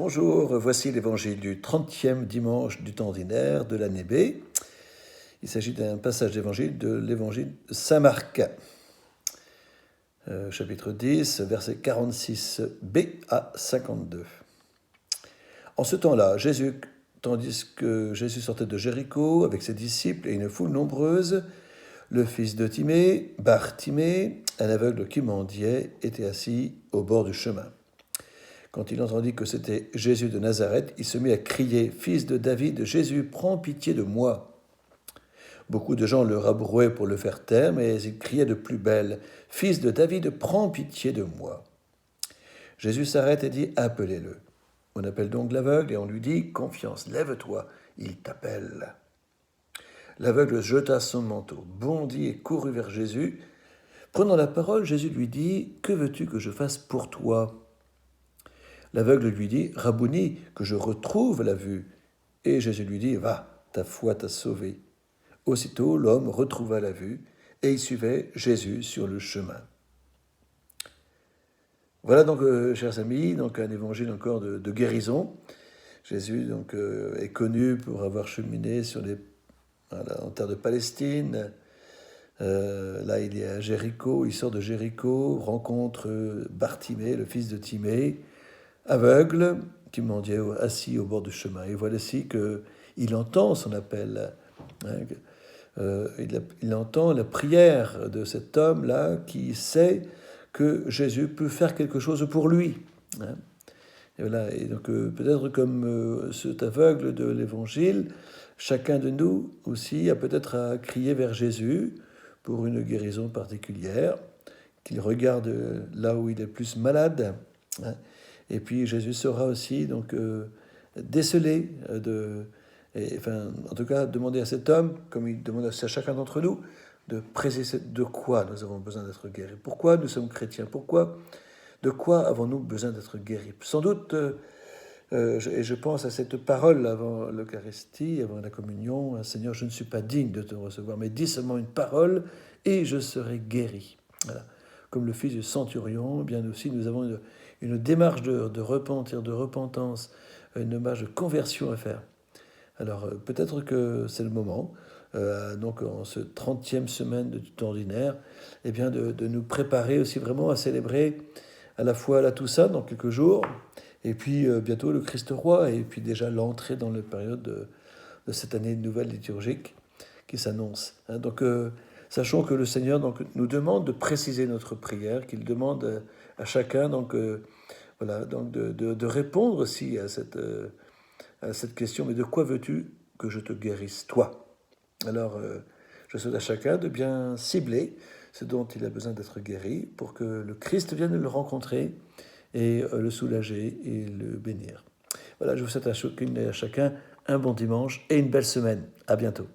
Bonjour, voici l'évangile du 30e dimanche du temps ordinaire de l'année B. Il s'agit d'un passage d'évangile de l'évangile de Saint Marc, chapitre 10, versets 46b à 52. En ce temps-là, tandis que Jésus sortait de Jéricho avec ses disciples et une foule nombreuse, le fils de Timée, Bartimée, un aveugle qui mendiait, était assis au bord du chemin. Quand il entendit que c'était Jésus de Nazareth, il se mit à crier « Fils de David, Jésus, prends pitié de moi !» Beaucoup de gens le rabrouaient pour le faire taire, mais il criait de plus belle « Fils de David, prends pitié de moi !» Jésus s'arrête et dit « Appelez-le !» On appelle donc l'aveugle et on lui dit « Confiance, lève-toi, il t'appelle !» L'aveugle jeta son manteau, bondit et courut vers Jésus. Prenant la parole, Jésus lui dit « Que veux-tu que je fasse pour toi ?» L'aveugle lui dit « Rabouni, que je retrouve la vue. » Et Jésus lui dit « Va, ta foi t'a sauvé. » Aussitôt, l'homme retrouva la vue et il suivait Jésus sur le chemin. Voilà donc, chers amis, donc un évangile encore de guérison. Jésus donc, est connu pour avoir cheminé en terre de Palestine. Là, il est à Jéricho, il sort de Jéricho, rencontre Bartimée, le fils de Timée, aveugle, qui mendiait assis au bord du chemin. Et voici qu'il entend son appel. Il entend la prière de cet homme-là qui sait que Jésus peut faire quelque chose pour lui. Et voilà. Et donc, peut-être comme cet aveugle de l'Évangile, chacun de nous aussi a peut-être à crier vers Jésus pour une guérison particulière, qu'il regarde là où il est plus malade. Et puis Jésus saura aussi donc déceler, en tout cas demander à cet homme, comme il demande à chacun d'entre nous, de préciser de quoi nous avons besoin d'être guéris. Pourquoi nous sommes chrétiens? De quoi avons-nous besoin d'être guéris? Sans doute, et je pense à cette parole avant l'Eucharistie, avant la communion, « Seigneur, je ne suis pas digne de te recevoir, mais dis seulement une parole et je serai guéri. » Voilà. Comme le fils du centurion, bien aussi nous avons une démarche de repentir, de repentance, une démarche de conversion à faire. Alors peut-être que c'est le moment, donc en ce 30e semaine de temps ordinaire, eh bien de nous préparer aussi vraiment à célébrer à la fois la Toussaint dans quelques jours, et puis bientôt le Christ roi, et puis déjà l'entrée dans la période de cette année nouvelle liturgique qui s'annonce. Donc sachons que le Seigneur donc, nous demande de préciser notre prière, qu'il demande à chacun donc, de répondre aussi à cette question, mais de quoi veux-tu que je te guérisse, toi? Alors, je souhaite à chacun de bien cibler ce dont il a besoin d'être guéri pour que le Christ vienne le rencontrer et le soulager et le bénir. Voilà, je vous souhaite à chacune et à chacun un bon dimanche et une belle semaine. À bientôt.